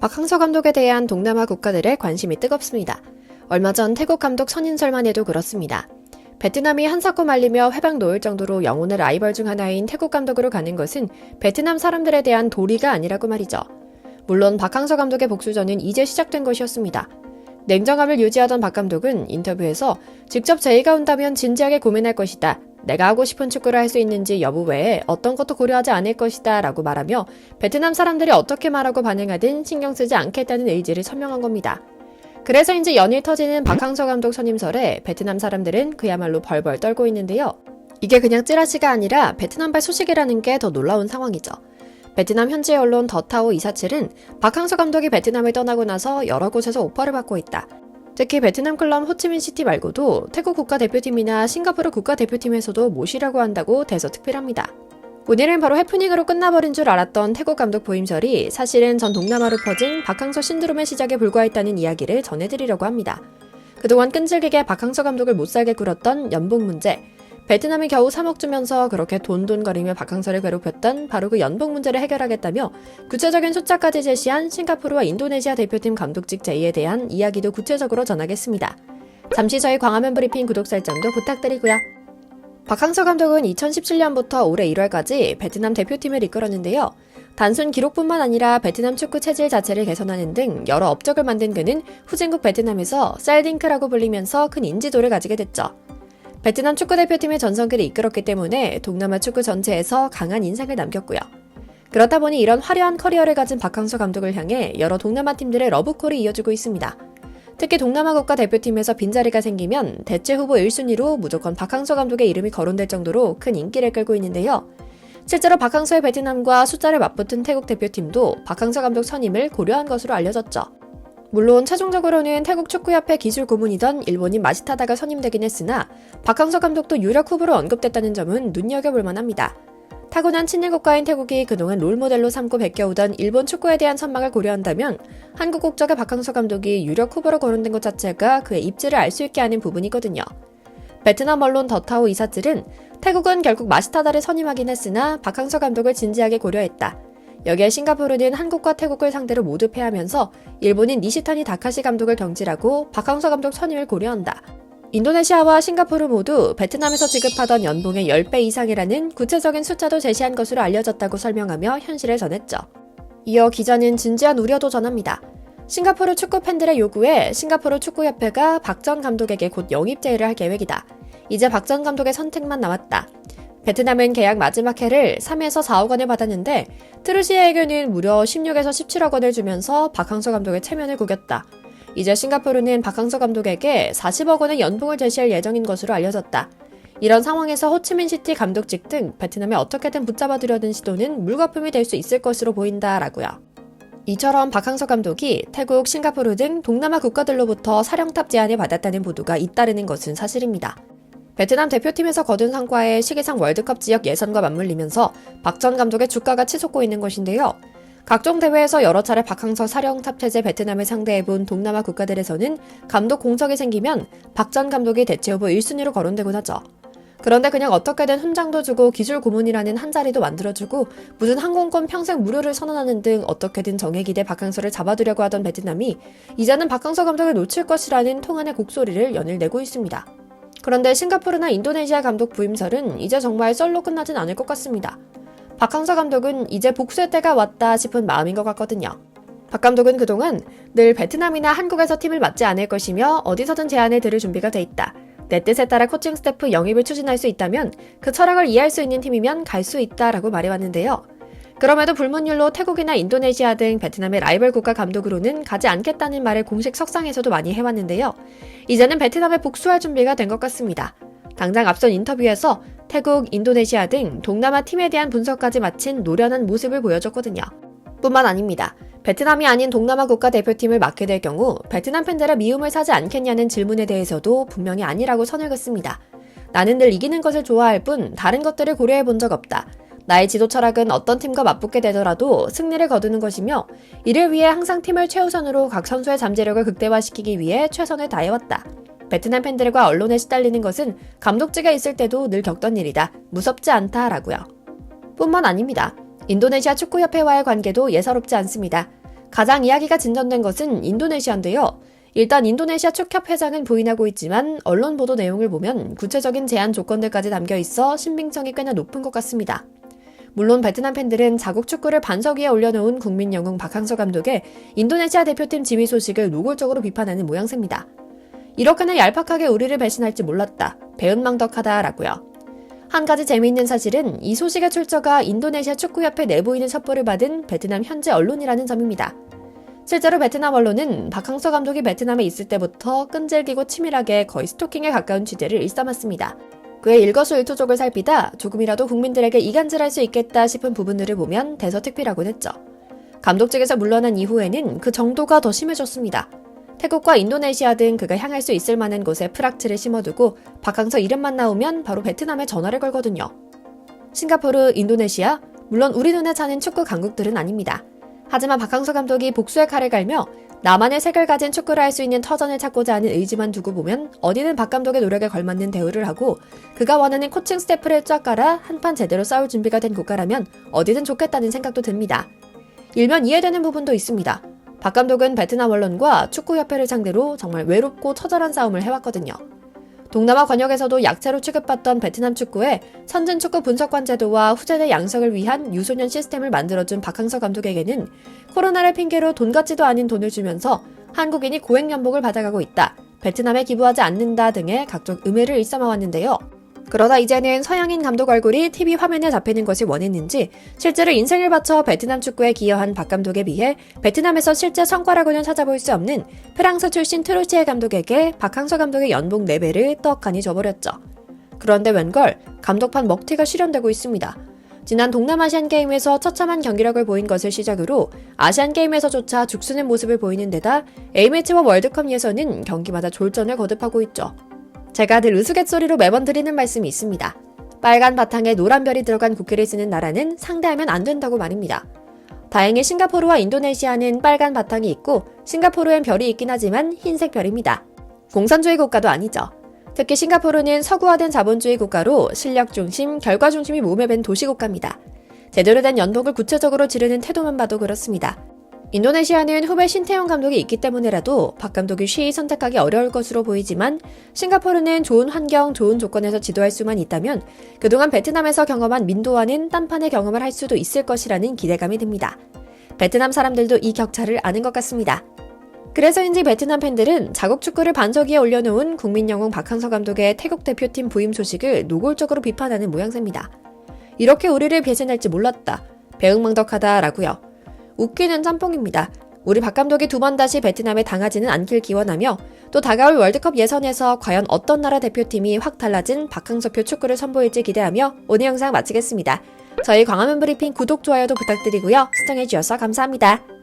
박항서 감독에 대한 동남아 국가들의 관심이 뜨겁습니다. 얼마 전 태국 감독 선인설만 해도 그렇습니다. 베트남이 한사코 말리며 회방 놓을 정도로 영혼의 라이벌 중 하나인 태국 감독으로 가는 것은 베트남 사람들에 대한 도리가 아니라고 말이죠. 물론 박항서 감독의 복수전은 이제 시작된 것이었습니다. 냉정함을 유지하던 박 감독은 인터뷰에서 직접 제의가 온다면 진지하게 고민할 것이다. 내가 하고 싶은 축구를 할 수 있는지 여부 외에 어떤 것도 고려하지 않을 것이다 라고 말하며 베트남 사람들이 어떻게 말하고 반응하든 신경 쓰지 않겠다는 의지를 설명한 겁니다. 그래서인지 연일 터지는 박항서 감독 선임설에 베트남 사람들은 그야말로 벌벌 떨고 있는데요. 이게 그냥 찌라시가 아니라 베트남발 소식이라는 게 더 놀라운 상황이죠. 베트남 현지 언론 더타오 247은 박항서 감독이 베트남을 떠나고 나서 여러 곳에서 오퍼를 받고 있다. 특히 베트남 클럽 호치민시티 말고도 태국 국가대표팀이나 싱가포르 국가대표팀에서도 모시라고 한다고 대서특필합니다. 오늘은 바로 해프닝으로 끝나버린 줄 알았던 태국 감독 부임설이 사실은 전 동남아로 퍼진 박항서 신드롬의 시작에 불과했다는 이야기를 전해드리려고 합니다. 그동안 끈질기게 박항서 감독을 못살게 굴었던 연봉 문제, 베트남이 겨우 3억 주면서 그렇게 돈돈거리며 박항서를 괴롭혔던 바로 그 연봉 문제를 해결하겠다며 구체적인 숫자까지 제시한 싱가포르와 인도네시아 대표팀 감독직 제의에 대한 이야기도 구체적으로 전하겠습니다. 잠시 저희 광화문 브리핑 구독 설정도 부탁드리고요. 박항서 감독은 2017년부터 올해 1월까지 베트남 대표팀을 이끌었는데요. 단순 기록뿐만 아니라 베트남 축구 체질 자체를 개선하는 등 여러 업적을 만든 그는 후진국 베트남에서 쌀딩크라고 불리면서 큰 인지도를 가지게 됐죠. 베트남 축구대표팀의 전성기를 이끌었기 때문에 동남아 축구 전체에서 강한 인상을 남겼고요. 그렇다 보니 이런 화려한 커리어를 가진 박항서 감독을 향해 여러 동남아 팀들의 러브콜이 이어지고 있습니다. 특히 동남아 국가대표팀에서 빈자리가 생기면 대체 후보 1순위로 무조건 박항서 감독의 이름이 거론될 정도로 큰 인기를 끌고 있는데요. 실제로 박항서의 베트남과 숫자를 맞붙은 태국 대표팀도 박항서 감독 선임을 고려한 것으로 알려졌죠. 물론 최종적으로는 태국 축구협회 기술 고문이던 일본인 마시타다가 선임되긴 했으나 박항서 감독도 유력 후보로 언급됐다는 점은 눈여겨볼 만합니다. 타고난 친일 국가인 태국이 그동안 롤모델로 삼고 베껴오던 일본 축구에 대한 선망을 고려한다면 한국 국적의 박항서 감독이 유력 후보로 거론된 것 자체가 그의 입지를 알 수 있게 하는 부분이거든요. 베트남 언론 더타오 247은 태국은 결국 마시타다를 선임하긴 했으나 박항서 감독을 진지하게 고려했다. 여기에 싱가포르는 한국과 태국을 상대로 모두 패하면서 일본인 니시타니 다카시 감독을 경질하고 박항서 감독 선임을 고려한다. 인도네시아와 싱가포르 모두 베트남에서 지급하던 연봉의 10배 이상이라는 구체적인 숫자도 제시한 것으로 알려졌다고 설명하며 현실을 전했죠. 이어 기자는 진지한 우려도 전합니다. 싱가포르 축구 팬들의 요구에 싱가포르 축구협회가 박 전 감독에게 곧 영입 제의를 할 계획이다. 이제 박 전 감독의 선택만 남았다. 베트남은 계약 마지막 해를 3에서 4억 원을 받았는데 트루시에게는 무려 16에서 17억 원을 주면서 박항서 감독의 체면을 구겼다. 이제 싱가포르는 박항서 감독에게 40억 원의 연봉을 제시할 예정인 것으로 알려졌다. 이런 상황에서 호치민시티 감독직 등 베트남에 어떻게든 붙잡아두려는 시도는 물거품이 될 수 있을 것으로 보인다라고요. 이처럼 박항서 감독이 태국, 싱가포르 등 동남아 국가들로부터 사령탑 제안을 받았다는 보도가 잇따르는 것은 사실입니다. 베트남 대표팀에서 거둔 성과에 시기상 월드컵 지역 예선과 맞물리면서 박 전 감독의 주가가 치솟고 있는 것인데요. 각종 대회에서 여러 차례 박항서 사령탑 체제 베트남을 상대해본 동남아 국가들에서는 감독 공석이 생기면 박 전 감독이 대체 후보 1순위로 거론되곤 하죠. 그런데 그냥 어떻게든 훈장도 주고 기술 고문이라는 한 자리도 만들어주고 무슨 항공권 평생 무료를 선언하는 등 어떻게든 정에 기대 박항서를 잡아두려고 하던 베트남이 이제는 박항서 감독을 놓칠 것이라는 통한의 곡소리를 연일 내고 있습니다. 그런데 싱가포르나 인도네시아 감독 부임설은 이제 정말 썰로 끝나진 않을 것 같습니다. 박항서 감독은 이제 복수의 때가 왔다 싶은 마음인 것 같거든요. 박 감독은 그동안 늘 베트남이나 한국에서 팀을 맡지 않을 것이며 어디서든 제안을 들을 준비가 돼 있다. 내 뜻에 따라 코칭 스태프 영입을 추진할 수 있다면 그 철학을 이해할 수 있는 팀이면 갈 수 있다라고 말해왔는데요. 그럼에도 불문율로 태국이나 인도네시아 등 베트남의 라이벌 국가 감독으로는 가지 않겠다는 말을 공식 석상에서도 많이 해왔는데요. 이제는 베트남에 복수할 준비가 된 것 같습니다. 당장 앞선 인터뷰에서 태국, 인도네시아 등 동남아 팀에 대한 분석까지 마친 노련한 모습을 보여줬거든요. 뿐만 아닙니다. 베트남이 아닌 동남아 국가대표팀을 맡게 될 경우 베트남 팬들의 미움을 사지 않겠냐는 질문에 대해서도 분명히 아니라고 선을 긋습니다. 나는 늘 이기는 것을 좋아할 뿐 다른 것들을 고려해 본 적 없다. 나의 지도 철학은 어떤 팀과 맞붙게 되더라도 승리를 거두는 것이며 이를 위해 항상 팀을 최우선으로 각 선수의 잠재력을 극대화시키기 위해 최선을 다해왔다. 베트남 팬들과 언론에 시달리는 것은 감독직에 있을 때도 늘 겪던 일이다. 무섭지 않다라고요. 뿐만 아닙니다. 인도네시아 축구협회와의 관계도 예사롭지 않습니다. 가장 이야기가 진전된 것은 인도네시아인데요. 일단 인도네시아 축협 회장은 부인하고 있지만 언론 보도 내용을 보면 구체적인 제한 조건들까지 담겨 있어 신빙성이 꽤나 높은 것 같습니다. 물론 베트남 팬들은 자국 축구를 반석 위에 올려놓은 국민 영웅 박항서 감독의 인도네시아 대표팀 지휘 소식을 노골적으로 비판하는 모양새입니다. 이렇게나 얄팍하게 우리를 배신할지 몰랐다. 배은망덕하다라고요. 한 가지 재미있는 사실은 이 소식의 출처가 인도네시아 축구협회 내부인의 첩보를 받은 베트남 현지 언론이라는 점입니다. 실제로 베트남 언론은 박항서 감독이 베트남에 있을 때부터 끈질기고 치밀하게 거의 스토킹에 가까운 취재를 일삼았습니다. 그의 일거수일투족을 살피다 조금이라도 국민들에게 이간질할 수 있겠다 싶은 부분들을 보면 대서특필하곤 했죠. 감독직에서 물러난 이후에는 그 정도가 더 심해졌습니다. 태국과 인도네시아 등 그가 향할 수 있을 만한 곳에 프락트를 심어두고 박항서 이름만 나오면 바로 베트남에 전화를 걸거든요. 싱가포르, 인도네시아, 물론 우리 눈에 차는 축구 강국들은 아닙니다. 하지만 박항서 감독이 복수의 칼을 갈며 나만의 색을 가진 축구를 할 수 있는 터전을 찾고자 하는 의지만 두고 보면 어디는 박 감독의 노력에 걸맞는 대우를 하고 그가 원하는 코칭 스태프를 쫙 깔아 한판 제대로 싸울 준비가 된 국가라면 어디든 좋겠다는 생각도 듭니다. 일면 이해되는 부분도 있습니다. 박 감독은 베트남 언론과 축구협회를 상대로 정말 외롭고 처절한 싸움을 해왔거든요. 동남아 권역에서도 약체로 취급받던 베트남 축구에 선진 축구 분석관 제도와 후세대 양성을 위한 유소년 시스템을 만들어준 박항서 감독에게는 코로나를 핑계로 돈 같지도 않은 돈을 주면서 한국인이 고액 연봉을 받아가고 있다, 베트남에 기부하지 않는다 등의 각종 음해를 일삼아왔는데요. 그러다 이제는 서양인 감독 얼굴이 TV 화면에 잡히는 것이 원했는지 실제로 인생을 바쳐 베트남 축구에 기여한 박 감독에 비해 베트남에서 실제 성과라고는 찾아볼 수 없는 프랑스 출신 트루시에 감독에게 박항서 감독의 연봉 4배를 떡하니 줘버렸죠. 그런데 웬걸 감독판 먹튀가 실현되고 있습니다. 지난 동남아시안 게임에서 처참한 경기력을 보인 것을 시작으로 아시안 게임에서조차 죽쓰는 모습을 보이는 데다 A매치와 월드컵 예선은 경기마다 졸전을 거듭하고 있죠. 제가 늘 우스갯소리로 매번 드리는 말씀이 있습니다. 빨간 바탕에 노란 별이 들어간 국기를 쓰는 나라는 상대하면 안 된다고 말입니다. 다행히 싱가포르와 인도네시아는 빨간 바탕이 있고 싱가포르엔 별이 있긴 하지만 흰색 별입니다. 공산주의 국가도 아니죠. 특히 싱가포르는 서구화된 자본주의 국가로 실력 중심, 결과 중심이 몸에 밴 도시 국가입니다. 제대로 된 연봉을 구체적으로 지르는 태도만 봐도 그렇습니다. 인도네시아는 후배 신태용 감독이 있기 때문이라도 박 감독이 쉬이 선택하기 어려울 것으로 보이지만 싱가포르는 좋은 환경, 좋은 조건에서 지도할 수만 있다면 그동안 베트남에서 경험한 민도와는 딴판의 경험을 할 수도 있을 것이라는 기대감이 듭니다. 베트남 사람들도 이 격차를 아는 것 같습니다. 그래서인지 베트남 팬들은 자국 축구를 반석 위에 올려놓은 국민 영웅 박항서 감독의 태국 대표팀 부임 소식을 노골적으로 비판하는 모양새입니다. 이렇게 우리를 배신할지 몰랐다, 배응망덕하다라고요. 웃기는 짬뽕입니다. 우리 박 감독이 2번 다시 베트남에 당하지는 않길 기원하며 또 다가올 월드컵 예선에서 과연 어떤 나라 대표팀이 확 달라진 박항서표 축구를 선보일지 기대하며 오늘 영상 마치겠습니다. 저희 광화문 브리핑 구독, 좋아요도 부탁드리고요. 시청해주셔서 감사합니다.